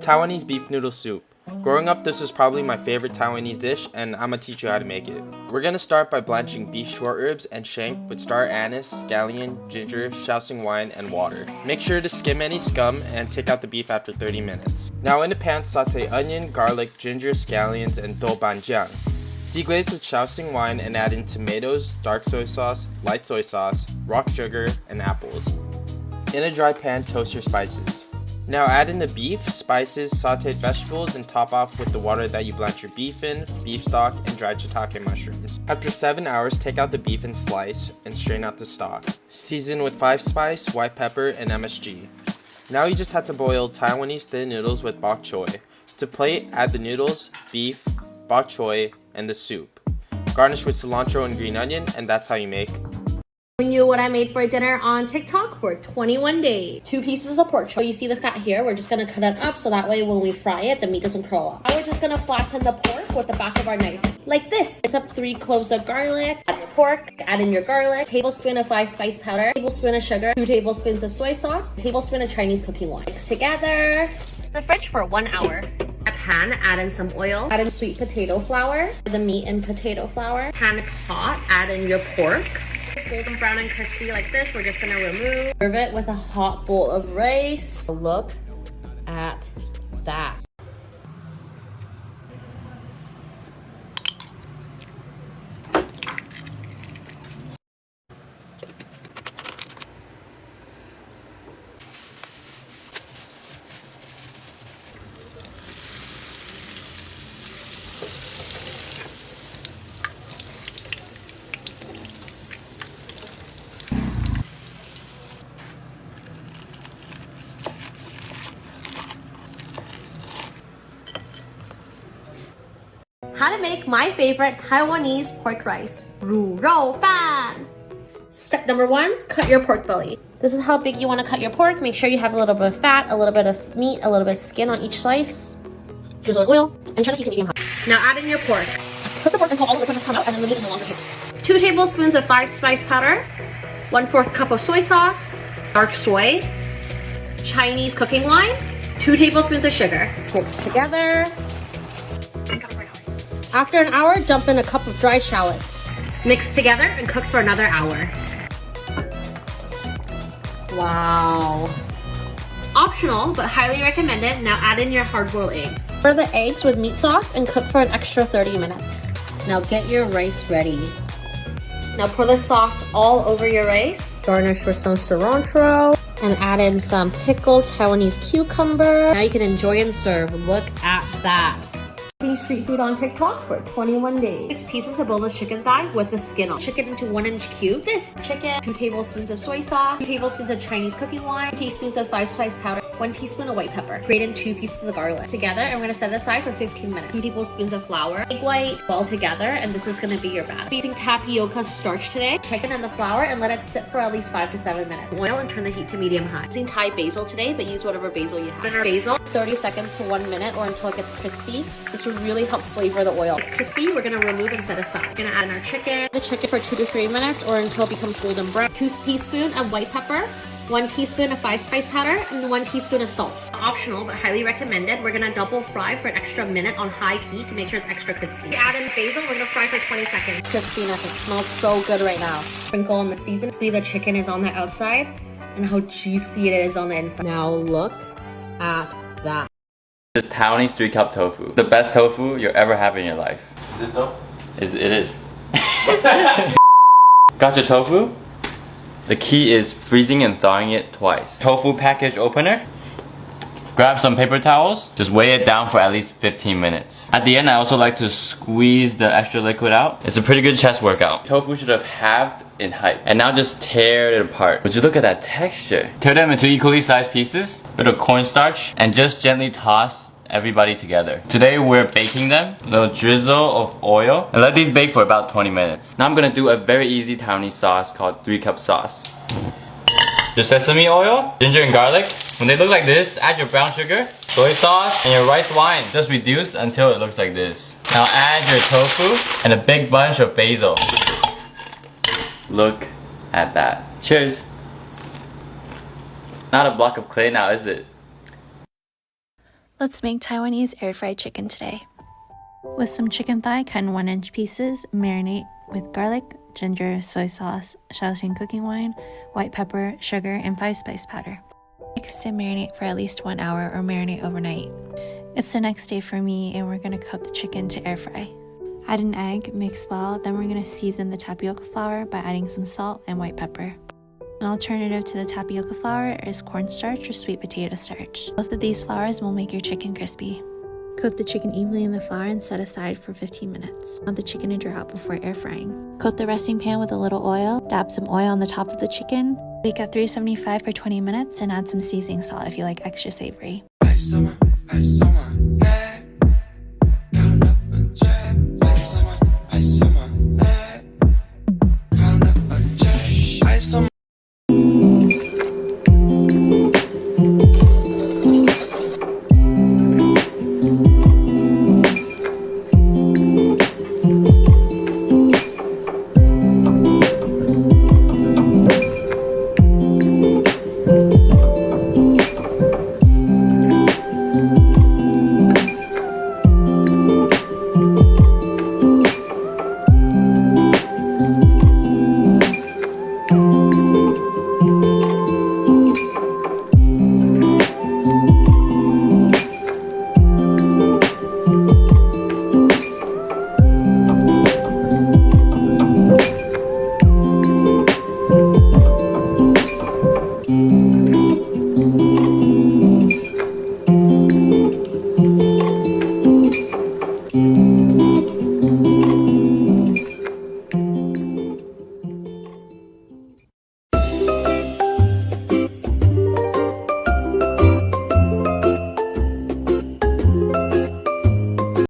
Taiwanese beef noodle soup. Growing up, this was probably my favorite Taiwanese dish, and I'm gonna teach you how to make it. We're gonna start by blanching beef short ribs and shank with star anise, scallion, ginger, Shaoxing wine, and water. Make sure to skim any scum and take out the beef after 30 minutes. Now in the pan, saute onion, garlic, ginger, scallions, and doubanjiang. Deglaze with Shaoxing wine and add in tomatoes, dark soy sauce, light soy sauce, rock sugar, and apples. In a dry pan, toast your spices. Now add in the beef, spices, sauteed vegetables, and top off with the water that you blanched your beef in, beef stock, and dried shiitake mushrooms. After 7 hours, take out the beef and slice, and strain out the stock. Season with 5-spice, white pepper, and MSG. Now you just have to boil Taiwanese thin noodles with bok choy. To plate, add the noodles, beef, bok choy, and the soup. Garnish with cilantro and green onion, and that's how you make Showing you what I made for dinner on TikTok for 21 days. 2 pieces of pork chop. You see the fat here? We're just gonna cut it up so that way when we fry it, the meat doesn't curl up. Now we're just gonna flatten the pork with the back of our knife. Like this. It's up 3 cloves of garlic. Add your pork, add in your garlic, tablespoon of 5-spice powder, tablespoon of sugar, 2 tablespoons of soy sauce, tablespoon of Chinese cooking wine. Mix together. In the fridge for 1 hour. A pan, add in some oil, add in sweet potato flour, the meat and potato flour. Pan is hot, add in your pork. Golden brown and crispy like this, we're just gonna remove. Serve it with a hot bowl of rice. Look at that. How to make my favorite Taiwanese pork rice, 卤肉饭. Step number 1, cut your pork belly. This is how big you want to cut your pork. Make sure you have a little bit of fat, a little bit of meat, a little bit of skin on each slice. Drizzle oil, and turn the heat to medium high. Now add in your pork. Cook the pork until all the liquids come out and then the meat is no longer cooked. 2 tablespoons of 5-spice powder, 1/4 cup of soy sauce, dark soy, Chinese cooking wine, 2 tablespoons of sugar. Mix together. After an hour, dump in a cup of dry shallots. Mix together and cook for another hour. Wow. Optional, but highly recommended. Now add in your hard-boiled eggs. Stir the eggs with meat sauce and cook for an extra 30 minutes. Now get your rice ready. Now pour the sauce all over your rice. Garnish with some cilantro and add in some pickled Taiwanese cucumber. Now you can enjoy and serve. Look at that. Street food on TikTok for 21 days. 6 pieces of boneless chicken thigh with the skin on. Chicken into 1-inch cube. This chicken, 2 tablespoons of soy sauce, 2 tablespoons of Chinese cooking wine, 2 teaspoons of 5-spice powder, 1 teaspoon of white pepper. Grate in 2 pieces of garlic. Together, and we're gonna set it aside for 15 minutes. 2 tablespoons of flour, egg white, all together, and this is gonna be your batter. Using tapioca starch today. Chicken and the flour, and let it sit for at least 5 to 7 minutes. Oil and turn the heat to medium high. Using Thai basil today, but use whatever basil you have. In our basil, 30 seconds to 1 minute or until it gets crispy. This will really help flavor the oil. It's crispy, we're gonna remove and set aside. We're gonna add in our chicken. The chicken for 2 to 3 minutes or until it becomes golden brown. 2 teaspoons of white pepper, 1 teaspoon of 5-spice powder, and 1 teaspoon of salt. Optional, but highly recommended. We're gonna double fry for an extra minute on high heat to make sure it's extra crispy. Add in basil, we're gonna fry for 20 seconds. Crispiness, it smells so good right now. Sprinkle on the seasoning. See the chicken is on the outside and how juicy it is on the inside. Now look at that. This Taiwanese 3-cup tofu. The best tofu you'll ever have in your life. Is it though? It is. Got your tofu? The key is freezing and thawing it twice. Tofu package opener. Grab some paper towels. Just weigh it down for at least 15 minutes. At the end, I also like to squeeze the extra liquid out. It's a pretty good chest workout. Tofu should have halved in height. And now just tear it apart. Would you look at that texture? Tear them into equally sized pieces. Bit of cornstarch. And just gently toss everybody together. Today we're baking them. A little drizzle of oil. And let these bake for about 20 minutes. Now I'm gonna do a very easy Taiwanese sauce called 3-cup sauce. Your sesame oil, ginger and garlic. When they look like this, add your brown sugar, soy sauce, and your rice wine. Just reduce until it looks like this. Now add your tofu and a big bunch of basil. Look at that. Cheers. Not a block of clay now, is it? Let's make Taiwanese air-fried chicken today. With some chicken thigh cut in 1-inch pieces, marinate with garlic, ginger, soy sauce, Shaoxing cooking wine, white pepper, sugar, and 5-spice powder. Mix and marinate for at least 1 hour or marinate overnight. It's the next day for me and we're going to coat the chicken to air fry. Add an egg, mix well, then we're going to season the tapioca flour by adding some salt and white pepper. An alternative to the tapioca flour is cornstarch or sweet potato starch. Both of these flours will make your chicken crispy. Coat the chicken evenly in the flour and set aside for 15 minutes. Want the chicken to dry out before air frying. Coat the resting pan with a little oil, dab some oil on the top of the chicken, bake at 375 for 20 minutes, and add some seasoning salt if you like extra savory.